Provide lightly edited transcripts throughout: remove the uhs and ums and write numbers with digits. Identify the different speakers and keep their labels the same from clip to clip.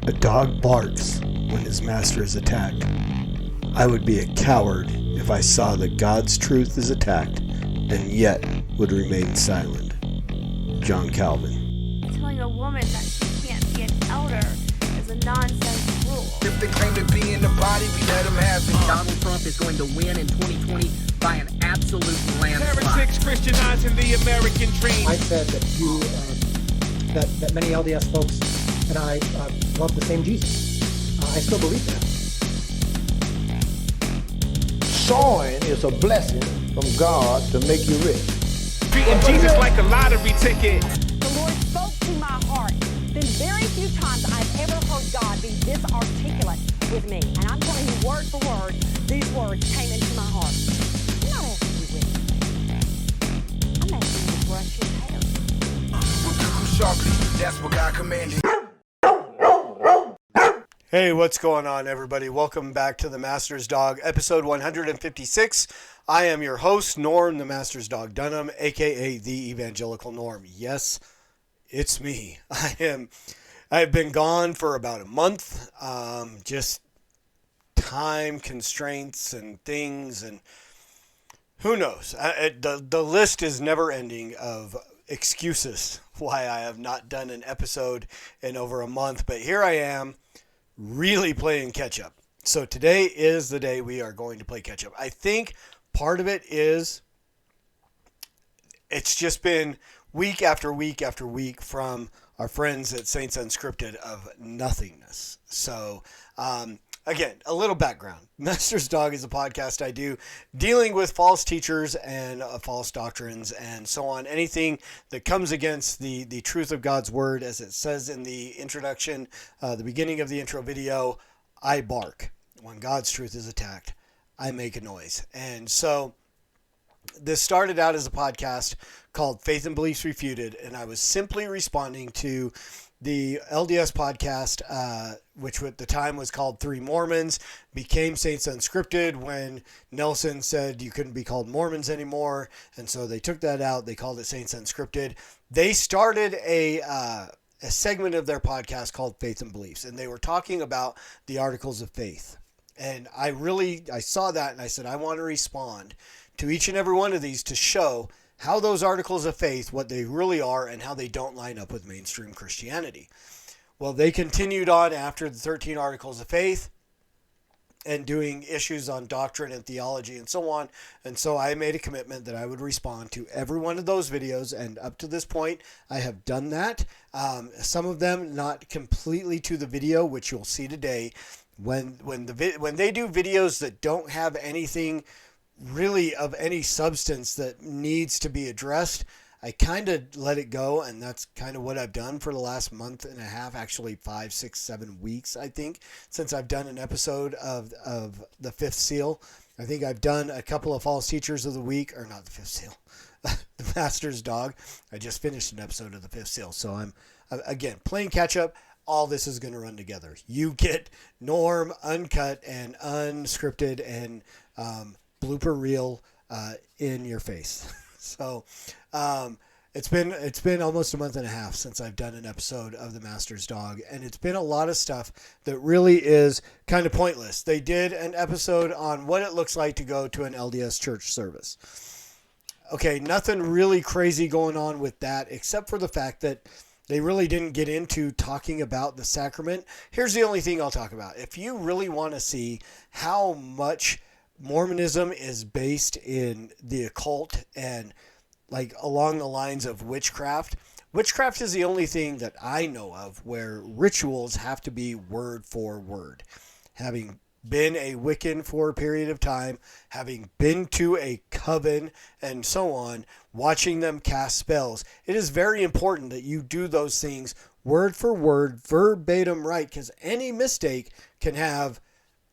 Speaker 1: A dog barks when his master is attacked. I would be a coward if I saw that God's truth is attacked and yet would remain silent. John Calvin.
Speaker 2: Telling a woman that she can't be an elder is a nonsense rule.
Speaker 3: If they claim to be in the body, we let them have it.
Speaker 4: Donald Trump is going to win in 2020 by an absolute landslide.
Speaker 3: Heretics Christianizing the American dream.
Speaker 5: I said that that many LDS folks and I love the same Jesus. I still believe that.
Speaker 6: Sowing is a blessing from God to make you rich.
Speaker 3: Treating Jesus like a lottery ticket.
Speaker 7: The Lord spoke to my heart. Been very few times I've ever heard God be this articulate with me. And I'm telling you word for word, these words came into my heart. I'm not asking you with me. I'm asking you to brush your hair.
Speaker 3: Rebuke sharply, that's what God commanded.
Speaker 1: Hey, what's going on, everybody? Welcome back to The Master's Dog, episode 156. I am your host, Norm, the Master's Dog Dunham, aka the Evangelical Norm. Yes, it's me. I've been gone for about a month. Just time constraints and things, and who knows? The list is never ending of excuses why I have not done an episode in over a month. But here I am, really playing catch up. So today is the day we are going to play catch up. I think part of it is it's just been week after week after week from our friends at Saints Unscripted of nothingness. So, again, a little background. Master's Dog is a podcast I do dealing with false teachers and false doctrines and so on. Anything that comes against the truth of God's word, as it says in the introduction, the beginning of the intro video, I bark. When God's truth is attacked, I make a noise. And so this started out as a podcast called Faith and Beliefs Refuted, and I was simply responding to the LDS podcast, which at the time was called Three Mormons, became Saints Unscripted when Nelson said you couldn't be called Mormons anymore, and so they took that out. They called it Saints Unscripted. They started a segment of their podcast called Faith and Beliefs, and they were talking about the Articles of Faith. And I saw that, and I said, I want to respond to each and every one of these to show how those articles of faith, what they really are, and how they don't line up with mainstream Christianity. Well, they continued on after the 13 articles of faith and doing issues on doctrine and theology and so on. And so I made a commitment that I would respond to every one of those videos. And up to this point, I have done that. Some of them not completely to the video, which you'll see today. When they do videos that don't have anything really of any substance that needs to be addressed, I kind of let it go, and that's kind of what I've done for the last month and a half, actually 5, 6, 7 weeks, I think, since I've done an episode of the Fifth Seal. I think I've done a couple of false teachers of the week, or not the Fifth Seal, the Master's Dog. I just finished an episode of the Fifth Seal, so I'm, again, playing catch up. All this is going to run together. You get Norm uncut and unscripted and blooper reel in your face. So it's been almost a month and a half since I've done an episode of the Master's Dog, and it's been a lot of stuff that really is kind of pointless. They did an episode on what it looks like to go to an LDS church service. Okay, nothing really crazy going on with that, except for the fact that they really didn't get into talking about the sacrament. Here's the only thing I'll talk about. If you really want to see how much Mormonism is based in the occult and like along the lines of witchcraft. Witchcraft is the only thing that I know of where rituals have to be word for word. Having been a Wiccan for a period of time, having been to a coven and so on, watching them cast spells, it is very important that you do those things word for word, verbatim right, because any mistake can have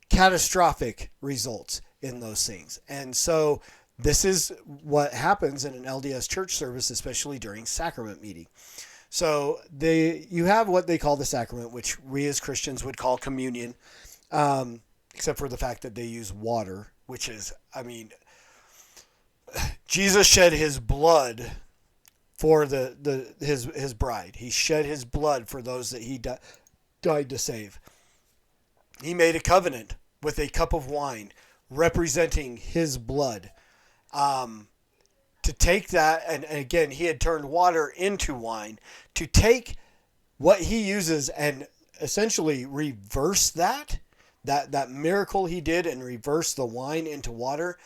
Speaker 1: catastrophic results in those things. And so this is what happens in an LDS church service, especially during sacrament meeting. So you have what they call the sacrament, which we as Christians would call communion, except for the fact that they use water, which is, Jesus shed his blood for his bride. He shed his blood for those that he died to save. He made a covenant with a cup of wine representing his blood. To take that, and again, he had turned water into wine, to take what he uses and essentially reverse that miracle he did and reverse the wine into water.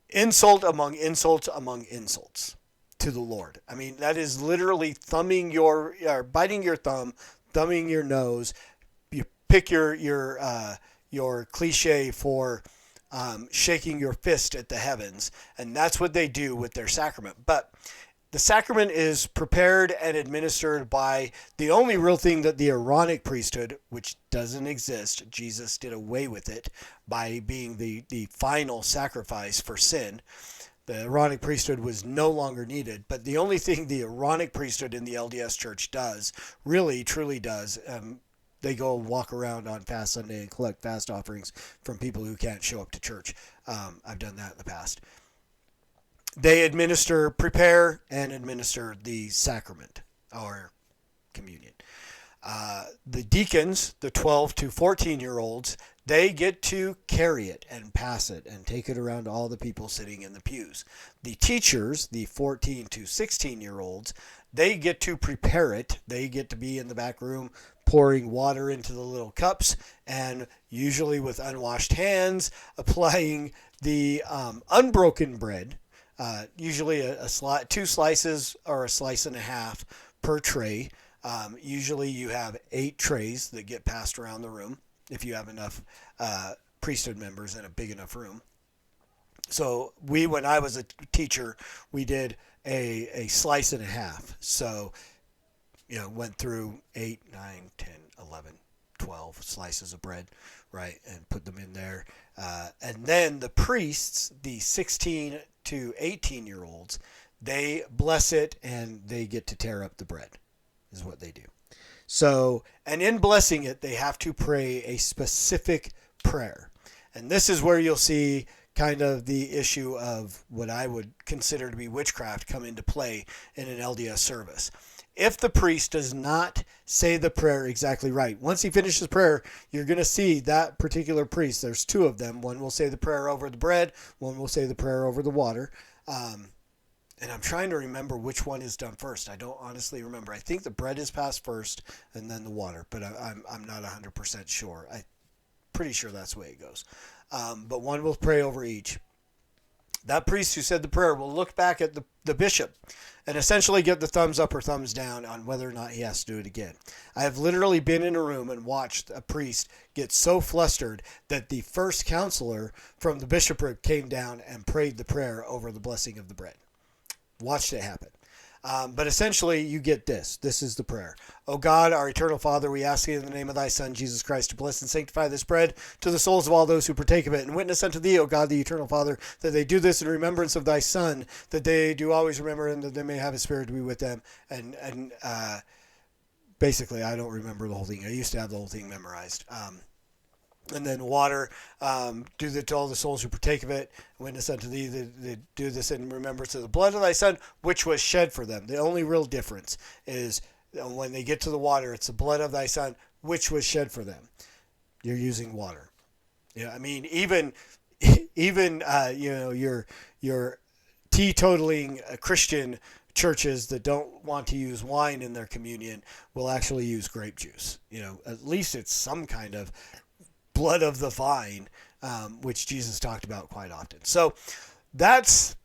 Speaker 1: Insult among insults among insults to the Lord. I mean, that is literally biting your thumb, thumbing your nose. You pick your cliche for shaking your fist at the heavens, and that's what they do with their sacrament. But the sacrament is prepared and administered by the only real thing that the Aaronic priesthood, which doesn't exist, Jesus did away with it by being the final sacrifice for sin. The Aaronic priesthood was no longer needed, but the only thing the Aaronic priesthood in the LDS Church does, really, truly does, they go walk around on Fast Sunday and collect fast offerings from people who can't show up to church. I've done that in the past. They prepare and administer the sacrament, or communion. The deacons, the 12 to 14-year-olds, they get to carry it and pass it and take it around to all the people sitting in the pews. The teachers, the 14 to 16-year-olds, they get to prepare it. They get to be in the back room pouring water into the little cups, and usually with unwashed hands, applying the unbroken bread, usually two slices or a slice and a half per tray. Usually you have 8 trays that get passed around the room if you have enough priesthood members in a big enough room. So when I was a teacher, we did a slice and a half. So, went through 8, 9, 10, 11, 12 slices of bread, right, and put them in there. And then the priests, the 16 to 18-year-olds, they bless it and they get to tear up the bread, is what they do. So, and in blessing it, they have to pray a specific prayer. And this is where you'll see kind of the issue of what I would consider to be witchcraft come into play in an LDS service. If the priest does not say the prayer exactly right, once he finishes prayer, you're going to see that particular priest. There's 2 of them. One will say the prayer over the bread. One will say the prayer over the water. And I'm trying to remember which one is done first. I don't honestly remember. I think the bread is passed first and then the water, but I'm not 100% sure. I'm pretty sure that's the way it goes. But one will pray over each. That priest who said the prayer will look back at the bishop and essentially give the thumbs up or thumbs down on whether or not he has to do it again. I have literally been in a room and watched a priest get so flustered that the first counselor from the bishopric came down and prayed the prayer over the blessing of the bread. Watched it happen. But essentially, you get this. This is the prayer. O God, our eternal Father, we ask thee in the name of thy Son, Jesus Christ, to bless and sanctify this bread to the souls of all those who partake of it, and witness unto thee, O God, the eternal Father, that they do this in remembrance of thy Son, that they do always remember, and that they may have his Spirit to be with them. And basically, I don't remember the whole thing. I used to have the whole thing memorized. And then water, do that to all the souls who partake of it. Witness unto thee, that do this in remembrance of the blood of thy Son, which was shed for them. The only real difference is when they get to the water, it's the blood of thy Son, which was shed for them. You're using water. I mean, even your teetotaling Christian churches that don't want to use wine in their communion will actually use grape juice. At least it's some kind of blood of the vine, which Jesus talked about quite often. So that's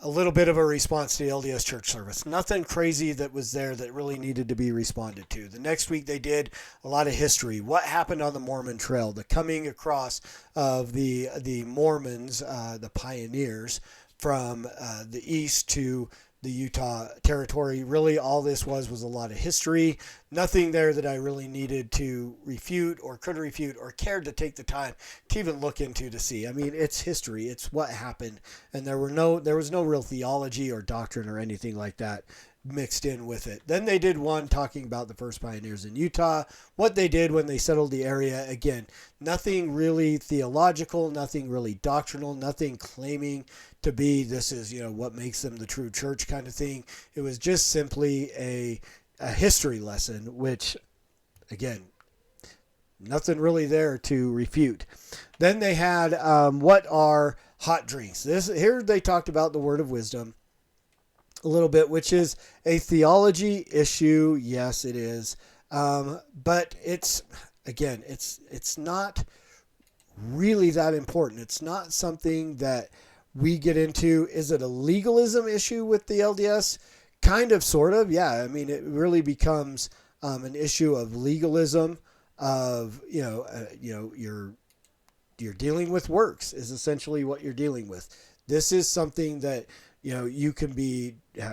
Speaker 1: a little bit of a response to the LDS church service. Nothing crazy that was there that really needed to be responded to. The next week they did a lot of history. What happened on the Mormon Trail, the coming across of the Mormons, the pioneers from the east to the Utah territory. Really, all this was a lot of history. Nothing there that I really needed to refute or could refute or cared to take the time to even look into to see. I mean, it's history. It's what happened. And there was no real theology or doctrine or anything like that mixed in with it. Then they did one talking about the first pioneers in Utah, what they did when they settled the area. Again, nothing really theological, nothing really doctrinal, nothing claiming to be this is, what makes them the true church kind of thing. It was just simply a history lesson, which again, nothing really there to refute. Then they had what are hot drinks. Here they talked about the word of wisdom a little bit, which is a theology issue. Yes, it is. But it's not really that important. It's not something that we get into. Is it a legalism issue with the LDS? Kind of, sort of. Yeah. I mean, it really becomes an issue of legalism of, you're dealing with works is essentially what you're dealing with. This is something that, you can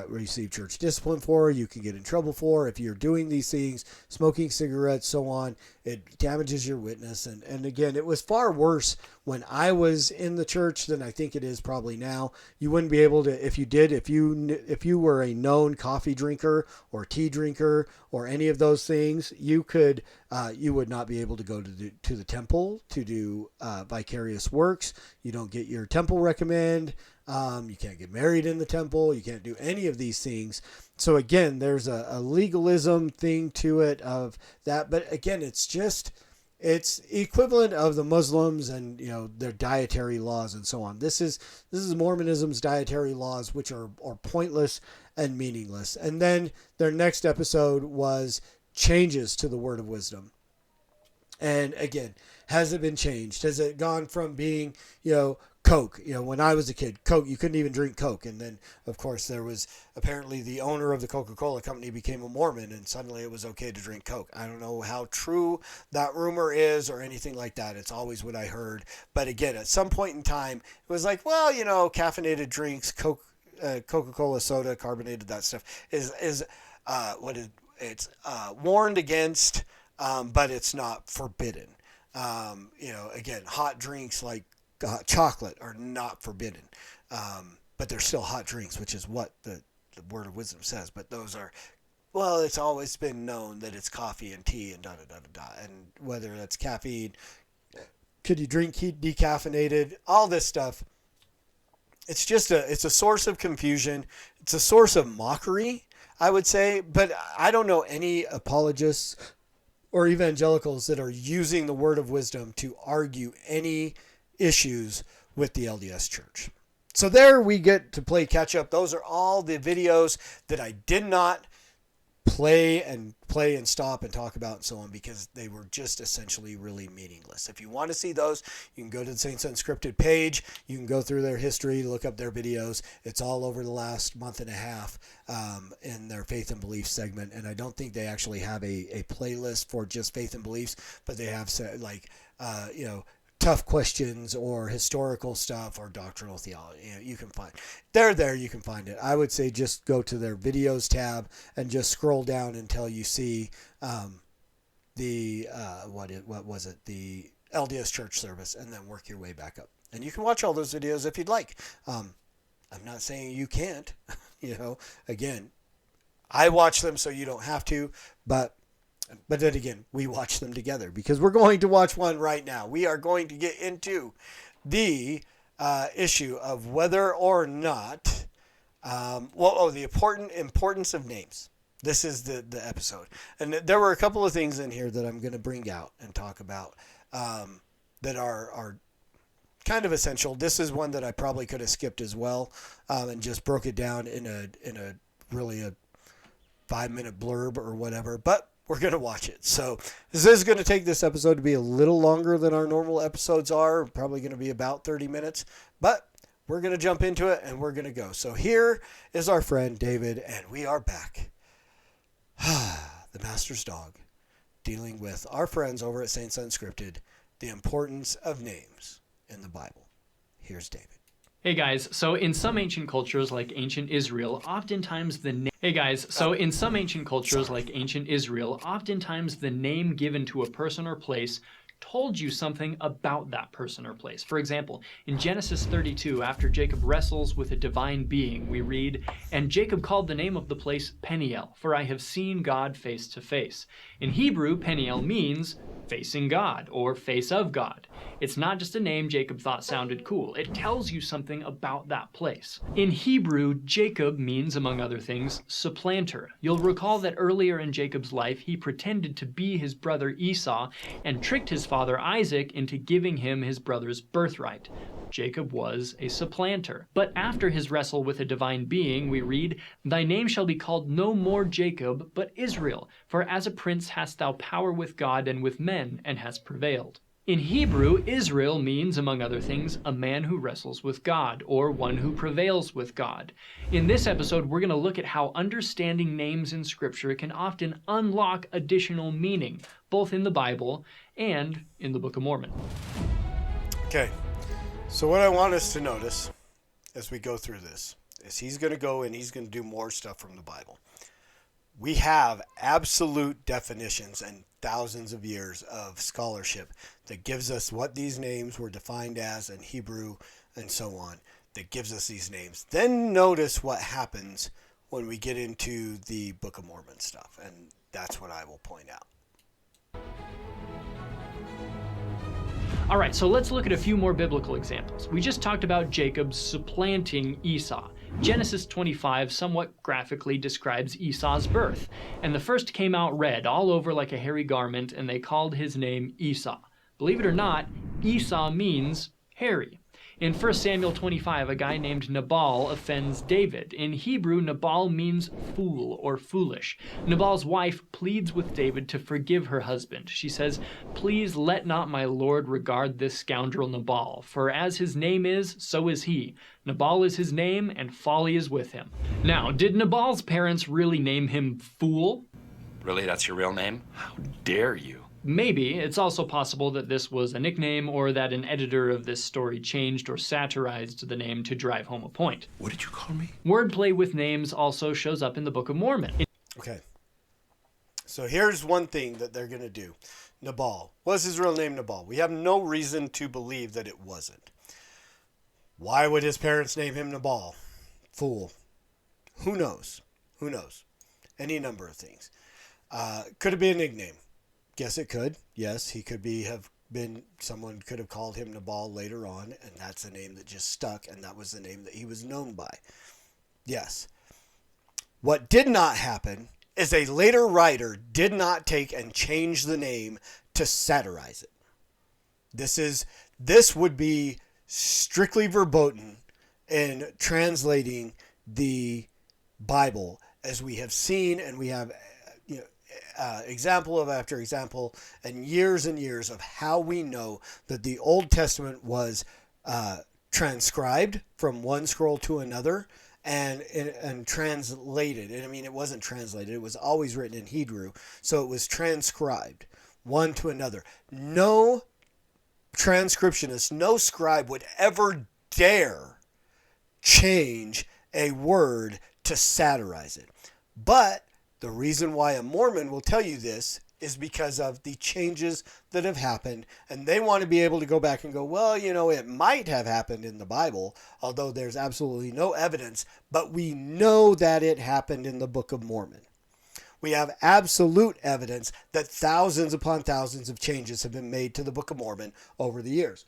Speaker 1: receive church discipline for, you can get in trouble for if you're doing these things, smoking cigarettes, so on. It damages your witness. And again, it was far worse when I was in the church than I think it is probably now. You wouldn't be able to, if you were a known coffee drinker or tea drinker or any of those things, you would not be able to go to the temple to do vicarious works. You don't get your temple recommend. You can't get married in the temple. You can't do any of these things. So again, there's a legalism thing to it of that. But again, it's equivalent of the Muslims and, their dietary laws and so on. This is Mormonism's dietary laws, which are pointless and meaningless. And then their next episode was changes to the word of wisdom. And again, has it been changed? Has it gone from being, Coke? When I was a kid, Coke, you couldn't even drink Coke. And then, of course, there was apparently the owner of the Coca-Cola company became a Mormon, and suddenly it was okay to drink Coke. I don't know how true that rumor is or anything like that. It's always what I heard. But again, at some point in time, it was like, well, caffeinated drinks, Coke, Coca-Cola soda, carbonated, that stuff is warned against, but it's not forbidden. Again, hot drinks like chocolate are not forbidden, but they're still hot drinks, which is what the word of wisdom says. But those are, well, it's always been known that it's coffee and tea and and whether that's caffeine, could you drink decaffeinated, all this stuff. It's a source of confusion. It's a source of mockery, I would say. But I don't know any apologists or evangelicals that are using the word of wisdom to argue any issues with the LDS Church. So there we get to play catch up. Those are all the videos that I did not play and stop and talk about and so on, because they were just essentially really meaningless. If you want to see those, you can go to the Saints Unscripted page. You can go through their history, look up their videos. It's all over the last month and a half in their Faith and Beliefs segment. And I don't think they actually have a playlist for just Faith and Beliefs, but they have tough questions or historical stuff or doctrinal theology. You can find there. You can find it. I would say just go to their videos tab and just scroll down until you see the LDS church service, and then work your way back up. And you can watch all those videos if you'd like. I'm not saying you can't. Again, I watch them so you don't have to, but then again, we watch them together because we're going to watch one right now. We are going to get into the issue of whether or not, the importance of names. This is the episode. And there were a couple of things in here that I'm going to bring out and talk about that are kind of essential. This is one that I probably could have skipped as well, and just broke it down in a really a 5-minute blurb or whatever. But we're going to watch it. So this is going to take this episode to be a little longer than our normal episodes are. Probably going to be about 30 minutes. But we're going to jump into it and we're going to go. So here is our friend David, and we are back. The Master's Dog, dealing with our friends over at Saints Unscripted, the importance of names in the Bible. Here's David.
Speaker 8: Hey guys, so in some ancient cultures like ancient Israel, oftentimes the name given to a person or place told you something about that person or place. For example, in Genesis 32, after Jacob wrestles with a divine being, we read, "And Jacob called the name of the place Peniel, for I have seen God face to face." In Hebrew, Peniel means facing God or face of God. It's not just a name Jacob thought sounded cool. It tells you something about that place. In Hebrew, Jacob means, among other things, supplanter. You'll recall that earlier in Jacob's life, he pretended to be his brother Esau and tricked his father Isaac into giving him his brother's birthright. Jacob was a supplanter. But after his wrestle with a divine being, we read, "Thy name shall be called no more Jacob, but Israel, for as a prince hast thou power with God and with men, and hast prevailed." In Hebrew, Israel means, among other things, a man who wrestles with God, or one who prevails with God. In this episode, we're going to look at how understanding names in Scripture can often unlock additional meaning, both in the Bible and in the Book of Mormon.
Speaker 1: Okay. So what I want us to notice as we go through this is he's going to go and he's going to do more stuff from the Bible. We have absolute definitions and thousands of years of scholarship that gives us what these names were defined as in Hebrew and so on, that gives us these names. Then notice what happens when we get into the Book of Mormon stuff, and that's what I will point out.
Speaker 8: All right, so let's look at a few more biblical examples. We just talked about Jacob supplanting Esau. Genesis 25 somewhat graphically describes Esau's birth, and the first came out red all over like a hairy garment, and they called his name Esau. Believe it or not, Esau means hairy. In 1 Samuel 25, a guy named Nabal offends David. In Hebrew, Nabal means fool or foolish. Nabal's wife pleads with David to forgive her husband. She says, "Please let not my lord regard this scoundrel Nabal, for as his name is, so is he. Nabal is his name, and folly is with him." Now, did Nabal's parents really name him Fool?
Speaker 9: Really, that's your real name? How dare you?
Speaker 8: Maybe. It's also possible that this was a nickname, or that an editor of this story changed or satirized the name to drive home a point.
Speaker 9: What did you call me?
Speaker 8: Wordplay with names also shows up in the Book of Mormon.
Speaker 1: Okay. So here's one thing that they're going to do. Nabal. Was his real name Nabal? We have no reason to believe that it wasn't. Why would his parents name him Nabal? Fool. Who knows? Who knows? Any number of things. Could it be a nickname? Guess it could. Yes, he could have been, someone could have called him Nabal later on, and that's a name that just stuck, and that was the name that he was known by. Yes. What did not happen is a later writer did not take and change the name to satirize it. This would be strictly verboten in translating the Bible, as we have seen, and we have example of after example and years of how we know that the Old Testament was transcribed from one scroll to another and translated. And I mean, it wasn't translated. It was always written in Hebrew. So it was transcribed one to another. No transcriptionist, no scribe would ever dare change a word to satirize it. But the reason why a Mormon will tell you this is because of the changes that have happened, and they want to be able to go back and go, well, it might have happened in the Bible, although there's absolutely no evidence, but we know that it happened in the Book of Mormon. We have absolute evidence that thousands upon thousands of changes have been made to the Book of Mormon over the years.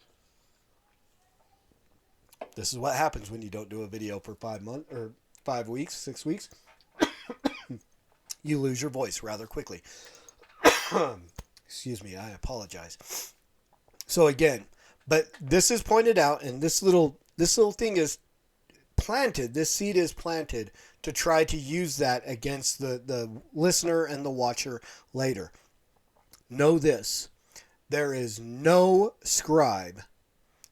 Speaker 1: This is what happens when you don't do a video for 5 months or 5 weeks, 6 weeks. You lose your voice rather quickly. Excuse me, I apologize. So again, but this is pointed out, and this little thing is planted, this seed is planted to try to use that against the listener and the watcher later. Know this, there is no scribe,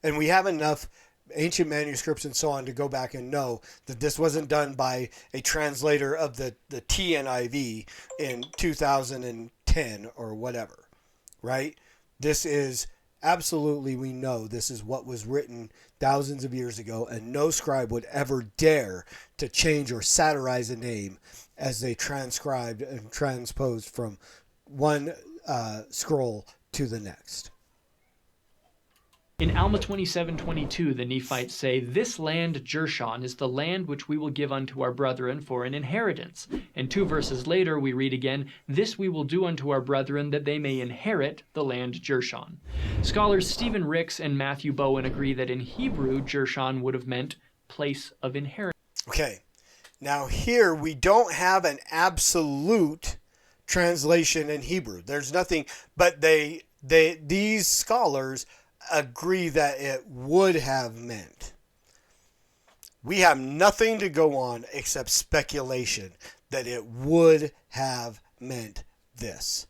Speaker 1: and we have enough ancient manuscripts and so on to go back and know that this wasn't done by a translator of the TNIV in 2010 or whatever, right? This is absolutely, we know this is what was written thousands of years ago, and no scribe would ever dare to change or satirize a name as they transcribed and transposed from one scroll to the next.
Speaker 8: In Alma 27:22, the Nephites say, "This land, Jershon, is the land which we will give unto our brethren for an inheritance." And 2 verses later, we read again, "This we will do unto our brethren, that they may inherit the land Jershon." Scholars Stephen Ricks and Matthew Bowen agree that in Hebrew, Jershon would have meant place of inheritance.
Speaker 1: Okay, now here we don't have an absolute translation in Hebrew. There's nothing, but these scholars agree that it would have meant. We have nothing to go on except speculation that it would have meant this.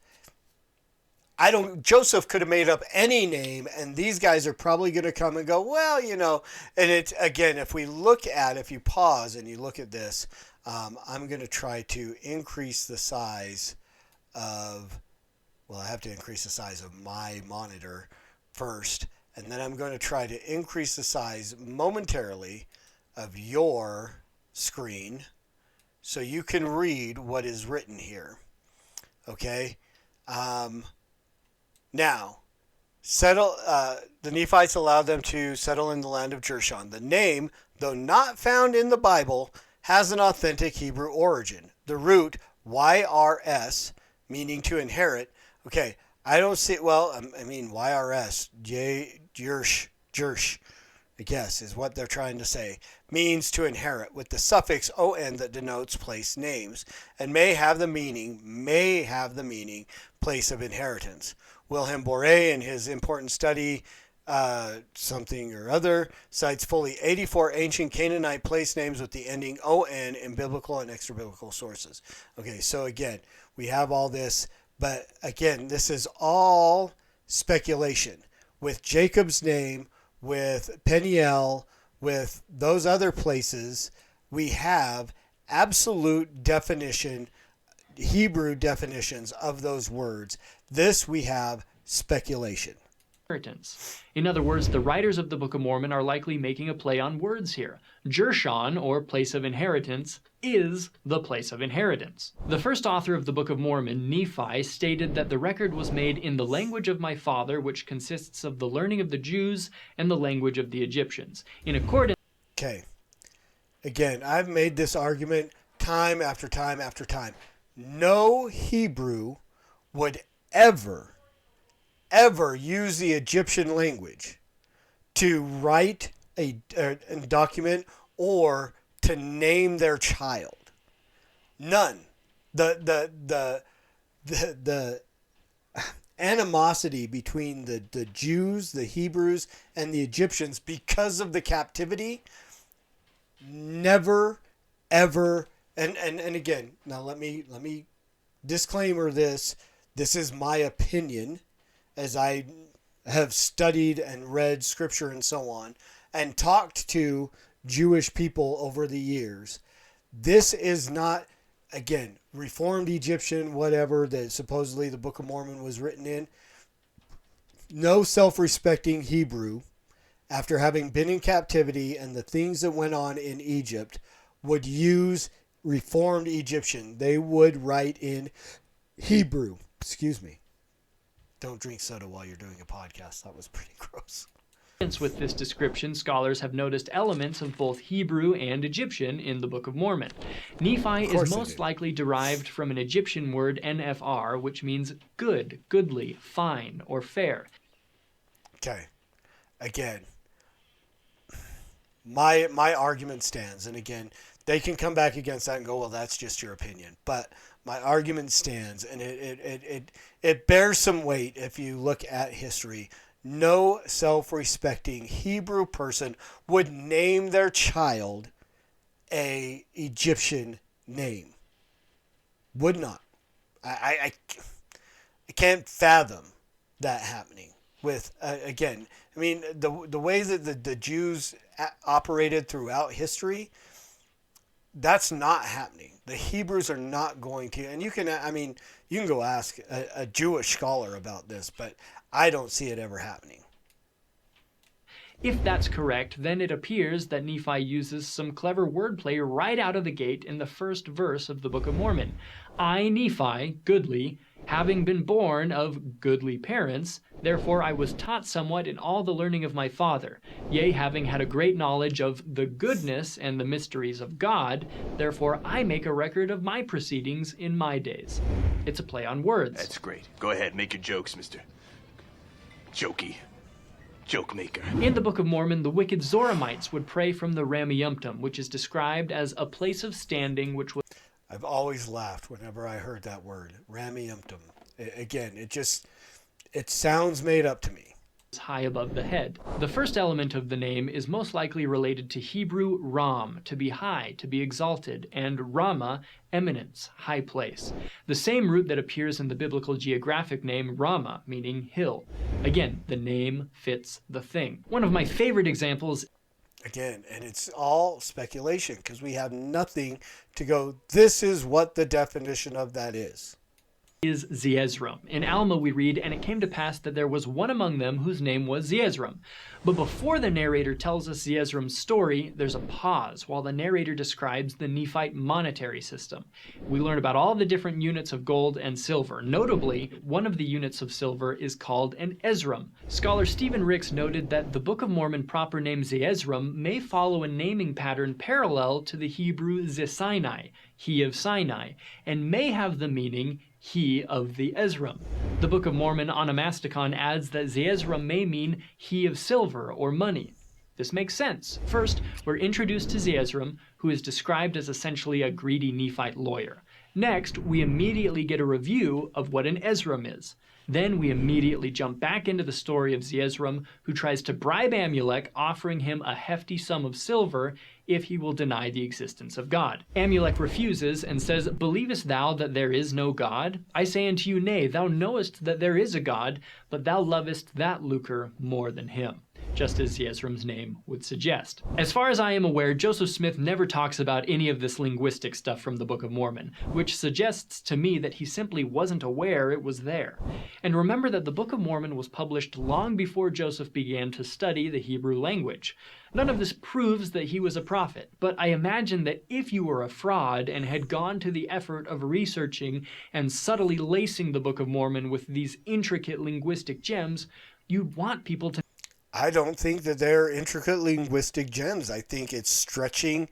Speaker 1: Joseph could have made up any name, and these guys are probably going to come and go, well, and it's, again, if you pause and you look at this, I'm going to try to increase the size of, I have to increase the size of my monitor first, and then I'm going to try to increase the size momentarily of your screen so you can read what is written here. Okay? Now, the Nephites allowed them to settle in the land of Jershon. The name, though not found in the Bible, has an authentic Hebrew origin. The root, YRS, meaning to inherit. Okay, I don't see, YRS, Jersh, I guess, is what they're trying to say, means to inherit, with the suffix on that denotes place names, and may have the meaning, place of inheritance. Wilhelm Boré, in his important study, something or other, cites fully 84 ancient Canaanite place names with the ending on in biblical and extra-biblical sources. Okay, so again, we have all this, but again, this is all speculation. With Jacob's name, with Peniel, with those other places, we have absolute definition, Hebrew definitions of those words. This we have speculation.
Speaker 8: In other words, the writers of the Book of Mormon are likely making a play on words here. Jershon, or place of inheritance, is the place of inheritance. The first author of the Book of Mormon, Nephi, stated that the record was made in the language of my father, which consists of the learning of the Jews and the language of the Egyptians. In accordance...
Speaker 1: Okay. Again, I've made this argument time after time after time. No Hebrew would ever use the Egyptian language to write a document or to name their child. None. The animosity between the Jews, the Hebrews, and the Egyptians because of the captivity never, ever, and again, now let me disclaimer this. This is my opinion, as I have studied and read scripture and so on, and talked to Jewish people over the years. This is not, again, Reformed Egyptian, whatever, that supposedly the Book of Mormon was written in. No self-respecting Hebrew, after having been in captivity and the things that went on in Egypt, would use Reformed Egyptian. They would write in Hebrew. Excuse me. Don't drink soda while you're doing a podcast. That was pretty gross.
Speaker 8: With this description, scholars have noticed elements of both Hebrew and Egyptian in the Book of Mormon. Nephi is most likely derived from an Egyptian word NFR, which means good, goodly, fine, or fair.
Speaker 1: Okay. Again, my argument stands, and again, they can come back against that and go, well, that's just your opinion. But my argument stands, and it bears some weight if you look at history. No self-respecting Hebrew person would name their child a Egyptian name. Would not. I can't fathom that happening. With again, I mean, the way that the Jews operated throughout history, that's not happening. The Hebrews are not going to, and you can go ask a Jewish scholar about this, but I don't see it ever happening.
Speaker 8: If that's correct, then it appears that Nephi uses some clever wordplay right out of the gate in the first verse of the Book of Mormon. I, Nephi, goodly, Having been born of goodly parents, therefore I was taught somewhat in all the learning of my father. Yea, having had a great knowledge of the goodness and the mysteries of God, therefore I make a record of my proceedings in my days. It's a play on words.
Speaker 10: That's great. Go ahead, make your jokes, Mr. Jokey. Joke maker.
Speaker 8: In the Book of Mormon, the wicked Zoramites would pray from the Rameumptom, which is described as a place of standing which was...
Speaker 1: I've always laughed whenever I heard that word, Rameumptom. Again, it sounds made up to me.
Speaker 8: High above the head. The first element of the name is most likely related to Hebrew ram, to be high, to be exalted, and Rama, eminence, high place. The same root that appears in the biblical geographic name Rama, meaning hill. Again, the name fits the thing. One of my favorite examples,
Speaker 1: again, and it's all speculation because we have nothing to go, this is what the definition of that is
Speaker 8: Zeezrom. In Alma we read, and it came to pass that there was one among them whose name was Zeezrom. But before the narrator tells us Zeezrom's story, there's a pause while the narrator describes the Nephite monetary system. We learn about all the different units of gold and silver. Notably, one of the units of silver is called an Ezrom. Scholar Stephen Ricks noted that the Book of Mormon proper name Zeezrom may follow a naming pattern parallel to the Hebrew Zesinai, he of Sinai, and may have the meaning he of the Ezrom. The Book of Mormon onomasticon adds that Zeezrom may mean he of silver or money. This makes sense. First, we're introduced to Zeezrom, who is described as essentially a greedy Nephite lawyer. Next, we immediately get a review of what an Ezrom is. Then we immediately jump back into the story of Zeezrom, who tries to bribe Amulek, offering him a hefty sum of silver if he will deny the existence of God. Amulek refuses and says, "Believest thou that there is no God? I say unto you, nay, thou knowest that there is a God, but thou lovest that lucre more than him," just as Zeezrom's name would suggest. As far as I am aware, Joseph Smith never talks about any of this linguistic stuff from the Book of Mormon, which suggests to me that he simply wasn't aware it was there. And remember that the Book of Mormon was published long before Joseph began to study the Hebrew language. None of this proves that he was a prophet, but I imagine that if you were a fraud and had gone to the effort of researching and subtly lacing the Book of Mormon with these intricate linguistic gems, you'd want people to...
Speaker 1: I don't think that they're intricate linguistic gems. I think it's stretching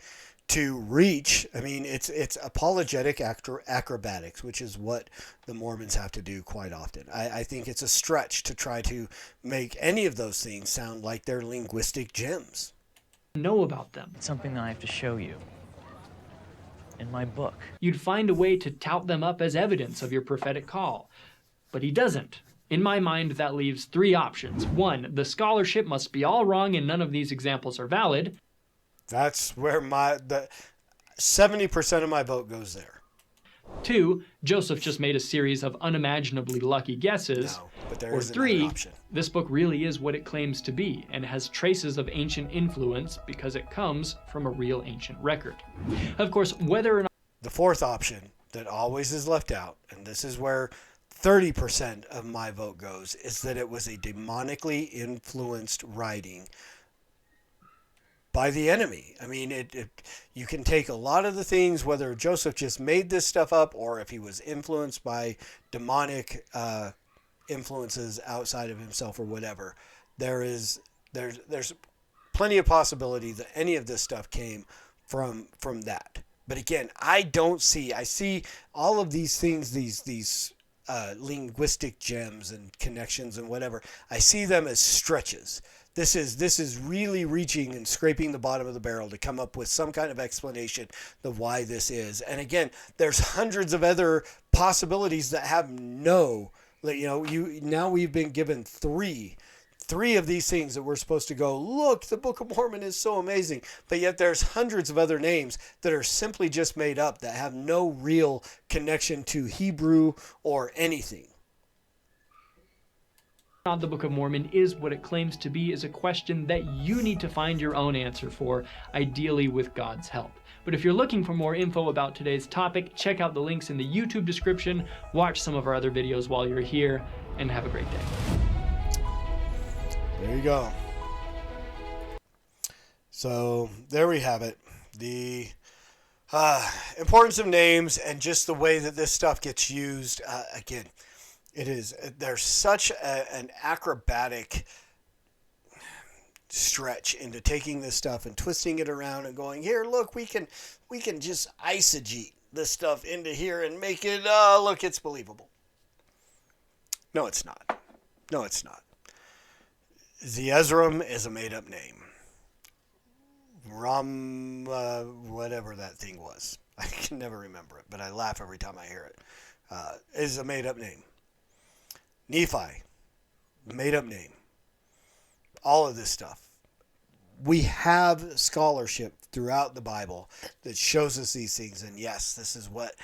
Speaker 1: to reach. I mean, it's apologetic acrobatics, which is what the Mormons have to do quite often. I think it's a stretch to try to make any of those things sound like they're linguistic gems.
Speaker 8: Know about them.
Speaker 11: It's something that I have to show you in my book.
Speaker 8: You'd find a way to tout them up as evidence of your prophetic call. But he doesn't. In my mind, that leaves three options. One, the scholarship must be all wrong and none of these examples are valid.
Speaker 1: That's where the 70% of my vote goes there.
Speaker 8: Two, Joseph just made a series of unimaginably lucky guesses.
Speaker 1: No, but there
Speaker 8: or
Speaker 1: is
Speaker 8: three,
Speaker 1: another option.
Speaker 8: This book really is what it claims to be and has traces of ancient influence because it comes from a real ancient record. Of course, whether or not...
Speaker 1: The fourth option that always is left out, and this is where 30% of my vote goes, is that it was a demonically influenced writing by the enemy. I mean, you can take a lot of the things, whether Joseph just made this stuff up or if he was influenced by demonic influences outside of himself or whatever. There's plenty of possibility that any of this stuff came from that. But again, I see all of these things, these linguistic gems and connections and whatever. I see them as stretches. This is really reaching and scraping the bottom of the barrel to come up with some kind of explanation of why this is. And again, there's hundreds of other possibilities that have now we've been given three of these things that we're supposed to go, look, the Book of Mormon is so amazing. But yet there's hundreds of other names that are simply just made up that have no real connection to Hebrew or anything.
Speaker 8: Not the Book of Mormon is what it claims to be is a question that you need to find your own answer for, ideally with God's help. But if you're looking for more info about today's topic, check out the links in the YouTube description, watch some of our other videos while you're here, and have a great day.
Speaker 1: There you go. So there we have it. The Importance of names and just the way that this stuff gets used. Again, there's such an acrobatic stretch into taking this stuff and twisting it around and going, here, look, we can just eisegete this stuff into here and make it, look, it's believable. No, it's not. No, it's not. Zeezrom is a made-up name. Whatever that thing was. I can never remember it, but I laugh every time I hear it. Is a made-up name. Nephi, made-up name. All of this stuff. We have scholarship throughout the Bible that shows us these things, and yes, this is what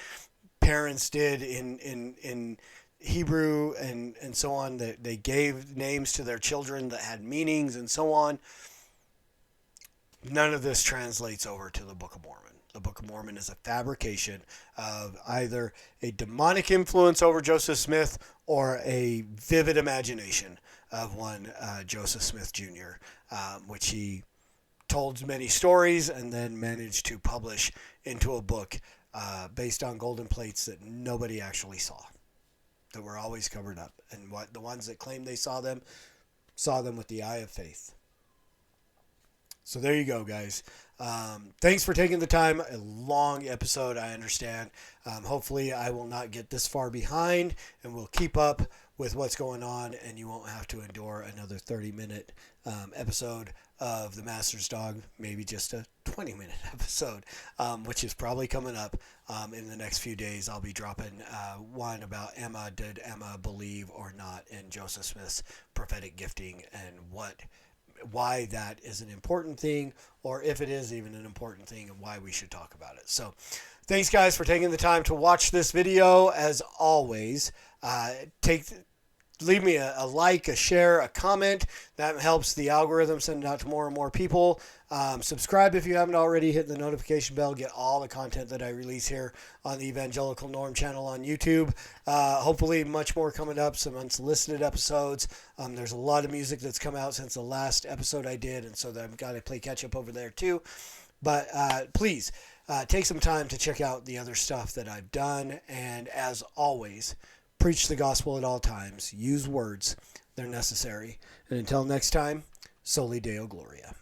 Speaker 1: parents did in Hebrew and so on. That they gave names to their children that had meanings and so on. None of this translates over to the Book of Mormon. The Book of Mormon is a fabrication of either a demonic influence over Joseph Smith or a vivid imagination of one Joseph Smith Jr., which he told many stories and then managed to publish into a book based on golden plates that nobody actually saw, that were always covered up. And the ones that claimed they saw them with the eye of faith. So there you go, guys. Thanks for taking the time. A long episode, I understand. Hopefully I will not get this far behind and we'll keep up with what's going on and you won't have to endure another 30-minute episode of The Master's Dog, maybe just a 20-minute episode, which is probably coming up in the next few days. I'll be dropping one about Emma. Did Emma believe or not in Joseph Smith's prophetic gifting, and why that is an important thing, or if it is even an important thing, and why we should talk about it. So thanks, guys, for taking the time to watch this video. As always, leave me a like, a share, a comment. That helps the algorithm send it out to more and more people. Subscribe if you haven't already. Hit the notification bell. Get all the content that I release here on the Evangelical Norm channel on YouTube. Hopefully much more coming up, some unsolicited episodes. There's a lot of music that's come out since the last episode I did, and so I've got to play catch up over there too. But please take some time to check out the other stuff that I've done. And as always, preach the gospel at all times. Use words. They're necessary. And until next time, Soli Deo Gloria.